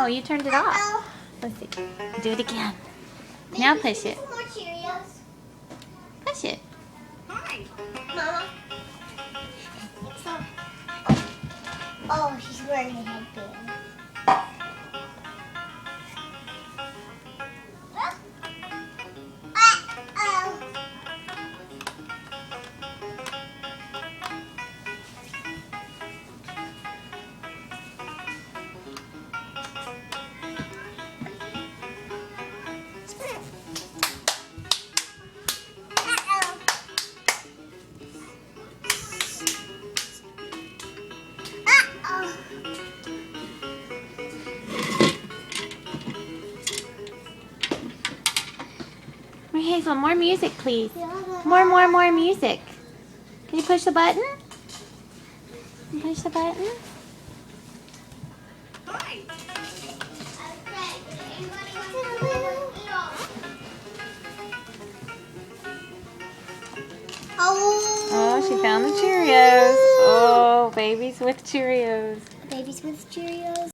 Oh, you turned it off. Let's see. Do it again. Now push it. More Cheerios. Push it. Hi. Mama. Oh, she's wearing a headband. Hazel, more music, please. More music. Can you push the button? Push the button. Hi. Oh, she found the Cheerios. Oh, babies with Cheerios. Babies with Cheerios.